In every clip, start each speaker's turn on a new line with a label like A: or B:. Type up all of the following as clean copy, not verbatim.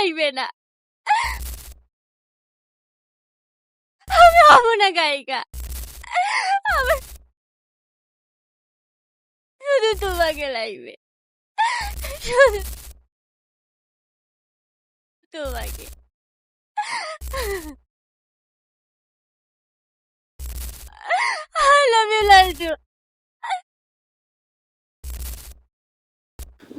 A: গাইবে না। আমি হব না গায়িকা। আমার শুধু তোমাকে লাগবে, শুধু তোমাকে। I love you, Laltu.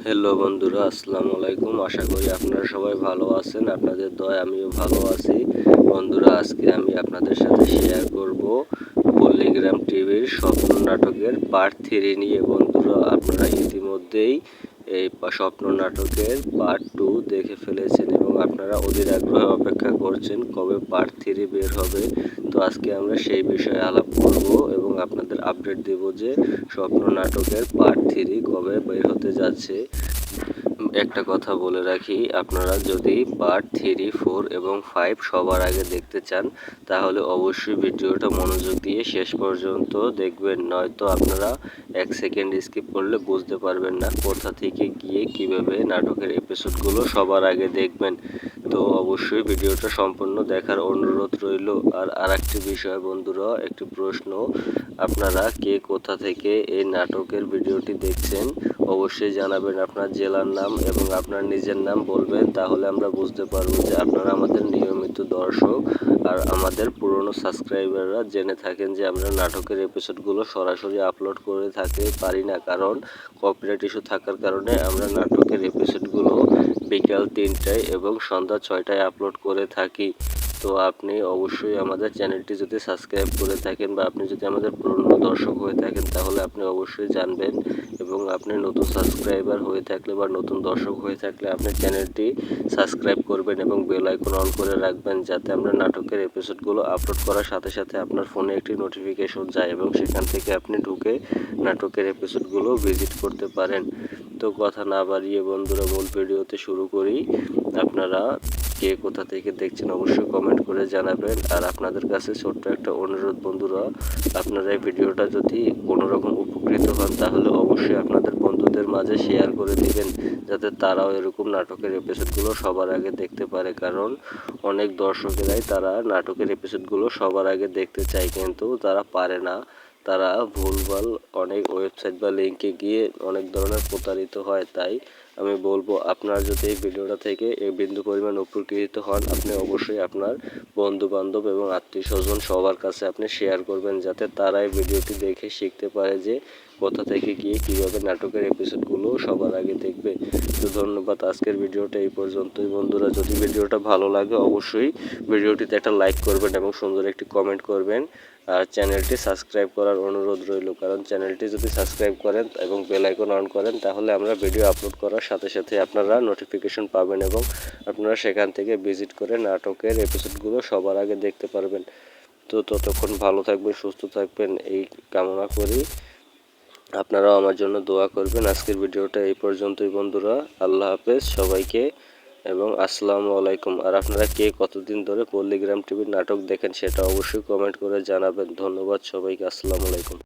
B: Hello বন্ধুরা, আসসালামু আলাইকুম। আশা করি আপনারা সবাই ভালো আছেন। আপনাদের দয়ায় আমিও ভালো আছি। বন্ধুরা, আজকে আমি আপনাদের সাথে শেয়ার করব পল্লীগ্রাম টিভির স্বপ্ন নাটকের পার্ট 3 নিয়ে। বন্ধুরা, আপনারা ইতিমধ্যেই এই স্বপ্ন নাটকের পার্ট 2 দেখে ফেলেছেন এবং আপনারা অধীর আগ্রহে অপেক্ষা করছেন কবে পার্ট 3 বের হবে। তো আজকে আমরা সেই বিষয়ে আলাপ করব এবং আপনাদের আপডেট দেব যে স্বপ্ন নাটকের পার্ট 3 কবে বের হতে যাচ্ছে। একটা কথা বলে রাখি, আপনারা যদি পার্ট 3, 4 এবং 5 সবার আগে দেখতে চান তাহলে অবশ্যই ভিডিওটা মনোযোগ দিয়ে শেষ পর্যন্ত দেখবেন, নয়তো আপনারা 1 সেকেন্ড স্কিপ করলে বুঝতে পারবেন না কোথা থেকে গিয়ে কিভাবে নাটকের এপিসোডগুলো সবার আগে দেখবেন। তো অবশ্যই ভিডিওটা সম্পূর্ণ দেখার অনুরোধ রইল। আর আরেকটি বিষয় বন্ধুরা, একটি প্রশ্ন, আপনারা কে কোথা থেকে এই নাটকের ভিডিওটি দেখছেন অবশ্যই জানাবেন। আপনার জেলার নাম এবং আপনার নিজের নাম বলবেন, তাহলে আমরা বুঝতে পারবো যে আপনারা আমাদের নিয়মিত দর্শক। আর আমাদের পুরনো সাবস্ক্রাইবাররা জেনে থাকেন যে আমরা নাটকের এপিসোডগুলো সরাসরি আপলোড করে থাকতে পারি না, কারণ কপিরাইট ইস্যু থাকার কারণে আমরা নাটকের এপিসোডগুলো বিকাল 3টায় এবং সন্ধ্যা 6টায় আপলোড করে থাকি। তো আপনি অবশ্যই আমাদের চ্যানেলটি যদি সাবস্ক্রাইব করে থাকেন বা আপনি যদি আমাদের পুরনো দর্শক হয়ে থাকেন তাহলে আপনি অবশ্যই জানবেন, এবং আপনি নতুন সাবস্ক্রাইবার হয়ে থাকলে বা নতুন দর্শক হয়ে থাকলে আপনি চ্যানেলটি সাবস্ক্রাইব করবেন এবং বেল আইকন অন করে রাখবেন, যাতে আমরা নাটকের এপিসোডগুলো আপলোড করার সাথে সাথে আপনার ফোনে একটি নোটিফিকেশন যায় এবং সেখান থেকে আপনি ঢুকে নাটকের এপিসোডগুলো ভিজিট করতে পারেন। তো কথা না বাড়িয়ে বন্ধুরা, মূল ভিডিওতে শুরু করি। আপনারা কে কোথা থেকে দেখছেন অবশ্যই কমেন্ট করে জানাবেন। আর আপনাদের কাছে ছোট্ট একটা অনুরোধ বন্ধুরা, আপনারা এই ভিডিওটা যদি কোনোরকম উপকৃত হন তাহলে অবশ্যই আপনাদের বন্ধুদের মাঝে শেয়ার করে দিবেন, যাতে তারাও এরকম নাটকের এপিসোডগুলো সবার আগে দেখতে পারে। কারণ অনেক দর্শকেরাই তারা নাটকের এপিসোডগুলো সবার আগে দেখতে চায়, কিন্তু তারা পারে না। তারা ভুলভাল অনেক ওয়েবসাইট বা লিঙ্কে গিয়ে অনেক ধরনের প্রতারিত হয়। তাই আমি বলবো, আপনার যদি এই ভিডিওটা থেকে এই বিন্দু পরিমাণ উপকৃত হন, আপনি অবশ্যই আপনার বন্ধু বান্ধব এবং আত্মীয় স্বজন সবার কাছে আপনি শেয়ার করবেন, যাতে তারা এই ভিডিওটি দেখে শিখতে পারে যে কোথা থেকে গিয়ে কীভাবে নাটকের এপিসোডগুলো সবার আগে দেখবে। তো ধন্যবাদ, আজকের ভিডিওটা এই পর্যন্তই। বন্ধুরা, যদি ভিডিওটা ভালো লাগে অবশ্যই ভিডিওটিতে একটা লাইক করবেন এবং সুন্দর একটি কমেন্ট করবেন। আর চ্যানেলটি সাবস্ক্রাইব করার অনুরোধ রইল, কারণ চ্যানেলটি যদি সাবস্ক্রাইব করেন এবং বেল আইকন অন করেন তাহলে আমরা ভিডিও আপলোড করার সাথে সাথে আপনারা নোটিফিকেশন পাবেন এবং আপনারা সেখান থেকে ভিজিট করে নাটকের এপিসোডগুলো সবার আগে দেখতে পারবেন। তো ততক্ষণ ভালো থাকবেন, সুস্থ থাকবেন এই কামনা করি। আপনারাও আমার জন্য দোয়া করবেন। আজকের ভিডিওটা এই পর্যন্তই বন্ধুরা। আল্লাহ হাফেজ সবাইকে এবং আসসালামু আলাইকুম। আর আপনারা কে কতদিন ধরে পল্লীগ্রাম টিভির নাটক দেখেন সেটা অবশ্যই কমেন্ট করে জানাবেন। ধন্যবাদ সবাইকে। আসসালামু আলাইকুম।